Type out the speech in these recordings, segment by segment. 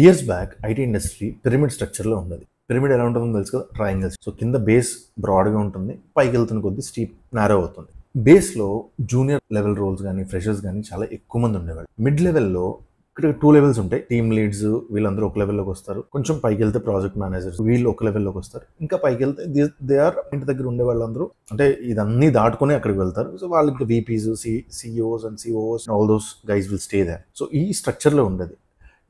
Years back IT industry pyramid స్ట్రక్చర్లో ఉండదు. Pyramid ఎలా ఉంటుందో తెలుసు కదా, ట్రయాంగిల్స్. సో కింద బేస్ బ్రాడ్గా ఉంటుంది, పైకి వెళ్తున్న కొద్ది స్టీప్ నారో అవుతుంది. బేస్లో జూనియర్ లెవెల్ రోల్స్ కానీ ఫ్రెషర్స్ కానీ చాలా ఎక్కువ మంది ఉండేవాళ్ళు. మిడ్ లెవెల్లో ఇక్కడ 2 లెవెల్స్ ఉంటాయి. టీమ్ లీడ్స్ వీళ్ళందరూ ఒక లెవెల్లోకి వస్తారు. కొంచెం పైకి వెళ్తే ప్రాజెక్ట్ మేనేజర్స్ వీళ్ళు ఒక లెవెల్లోకి వస్తారు. ఇంకా పైకి వెళ్తే దే ఆర్ ఇంటి దగ్గర ఉండే వాళ్ళందరూ అంటే ఇదన్నీ దాటుకుని అక్కడికి వెళ్తారు. సో వాళ్ళకి VPs, CEOs and COOs all those guys will stay there. So ఈ స్ట్రక్చర్లో ఉండేది.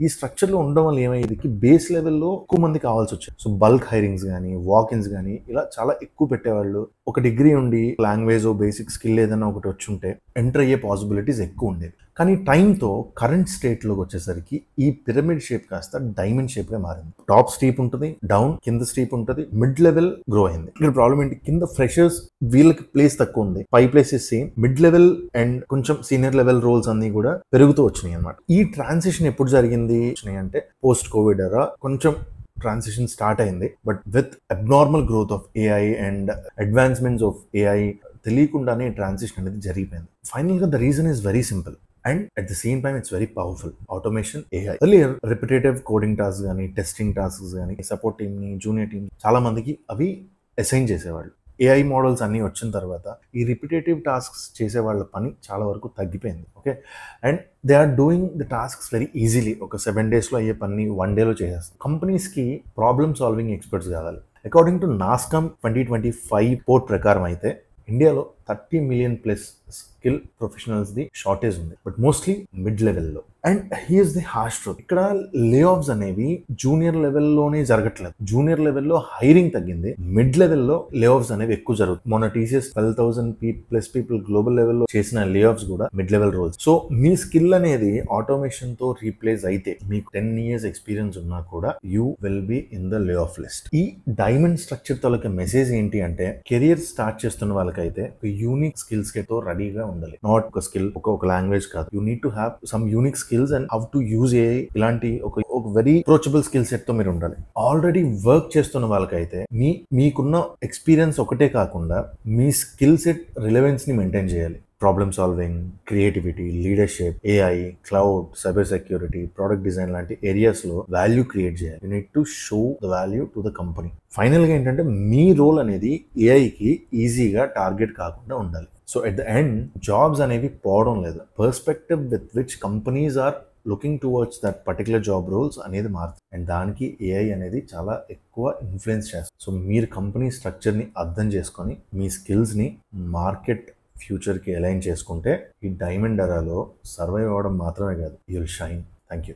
ఈ స్ట్రక్చర్లో ఉండడం వల్ల ఏమయ్యేది, బేస్ లెవెల్లో ఎక్కువ మంది కావాల్సి వచ్చేది. సో బల్క్ హైరింగ్స్ కానీ వాకిన్స్ కానీ ఇలా చాలా ఎక్కువ పెట్టేవాళ్ళు. ఒక డిగ్రీ ఉండి లాంగ్వేజ్ బేసిక్ స్కిల్ ఏదైనా ఒకటి వచ్చి ఉంటే ఎంటర్ అయ్యే పాసిబిలిటీస్ ఎక్కువ ఉండేది. కానీ టైంతో కరెంట్ స్టేట్లోకి వచ్చేసరికి ఈ పిరమిడ్ షేప్ కాస్త డైమండ్ షేప్గా మారింది. టాప్ స్టీప్ ఉంటుంది, డౌన్ కింద స్టీప్ ఉంటుంది, మిడ్ లెవెల్ గ్రో అయింది. ఇక్కడ ప్రాబ్లం ఏంటి, కింద ఫ్రెషర్స్ వీళ్ళకి ప్లేస్ తక్కువ ఉంది, పై places same, mid level and కొంచెం సీనియర్ లెవెల్ రోల్స్ అన్ని కూడా పెరుగుతూ వచ్చినాయి అనమాట. ఈ ట్రాన్సిషన్ ఎప్పుడు జరిగింది అంటే పోస్ట్ కోవిడ్ ఎరా కొంచెం ట్రాన్సిషన్ స్టార్ట్ అయింది. But with abnormal growth of AI and advancements of AI తెలియకుండానే ట్రాన్సిషన్ అనేది జరిగిపోయింది. ఫైనల్గా the reason is very simple and at the same time it's very powerful. Automation, AI. Earlier repetitive coding tasks గానీ testing tasks కానీ support టీమ్ని junior team చాలా మందికి అవి అసైన్ చేసేవాళ్ళు. ఏఐ మోడల్స్ అన్నీ వచ్చిన తర్వాత ఈ రిపిటేటివ్ టాస్క్స్ చేసే వాళ్ళ పని చాలా వరకు తగ్గిపోయింది. Okay, and they are doing the tasks very easily. ఒక 7 daysలో అయ్యే పని 1 dayలో చేసేస్తారు. కంపెనీస్కి ప్రాబ్లమ్ సాల్వింగ్ ఎక్స్పర్ట్స్ కావాలి. అకార్డింగ్ టు నాస్కామ్ 2025 రిపోర్ట్ ప్రకారం అయితే ఇండియాలో 30 million ప్లస్ స్కిల్ ప్రొఫెషనల్స్ది షార్టేజ్ ఉంది, బట్ మోస్ట్లీ మిడ్ లెవెల్లో. And here's the harsh truth, ఇక్కడ లే ఆఫ్స్ అనేవి జూనియర్ లెవెల్లోనే జరగట్లేదు. జూనియర్ లెవెల్లో హైరింగ్ తగ్గింది, మిడ్ లెవెల్లో లే ఆఫ్స్ అనేవి ఎక్కువ జరుగుతుంది. మొన్న టీసీఎస్ 12,000 ప్లస్ పీపుల్ గ్లోబల్ లెవెల్లో చేసిన లే ఆఫ్స్ కూడా మిడ్ లెవెల్ రోల్స్. సో మీ స్కిల్ అనేది ఆటోమేషన్ తో రీప్లేస్ అయితే మీకు 10 years ఎక్స్పీరియన్స్ ఉన్నా కూడా you will be in the lay off list. ఈ డైమండ్ స్ట్రక్చర్ తో మెసేజ్ ఏంటి అంటే, కెరియర్ స్టార్ట్ చేస్తున్న వాళ్ళకైతే యూనిక్ స్కిల్స్ తో రెడీగా ఉండాలి. నాట్ ఒక స్కిల్, ఒక లాంగ్వేజ్ కాదు. You need to have some unique skills and how to use AI. ఇలాంటి ఒక వెరీ అప్రోచబుల్ స్కిల్ సెట్ తో మీరు ఉండాలి. ఆల్రెడీ వర్క్ చేస్తున్న వాళ్ళకైతే మీకున్న ఎక్స్పీరియన్స్ ఒకటే కాకుండా మీ స్కిల్ సెట్ రిలవెన్స్ ని మెయింటైన్ చేయాలి. Problem solving, creativity, leadership, AI, cloud, cyber security, product design లాంటి ఏరియాస్లో వాల్యూ క్రియేట్ చేయాలి. You need to show the value to the company. ఫైనల్గా ఏంటంటే మీ రోల్ అనేది ఏఐకి ఈజీగా టార్గెట్ కాకుండా ఉండాలి. So at the end jobs అనేవి పోవడం లేదు, perspective with which companies are looking towards that particular job roles అనేది మారుతుంది. అండ్ దానికి ఏఐ అనేది చాలా ఎక్కువ ఇన్ఫ్లుయెన్స్ చేస్తుంది. సో మీరు కంపెనీ స్ట్రక్చర్ని అర్థం చేసుకొని మీ స్కిల్స్ని మార్కెట్ ఫ్యూచర్కి అలైన్ చేసుకుంటే ఈ డైమండ్ ఎరాలో సర్వైవ్ అవ్వడం మాత్రమే కాదు, you will shine. Thank you.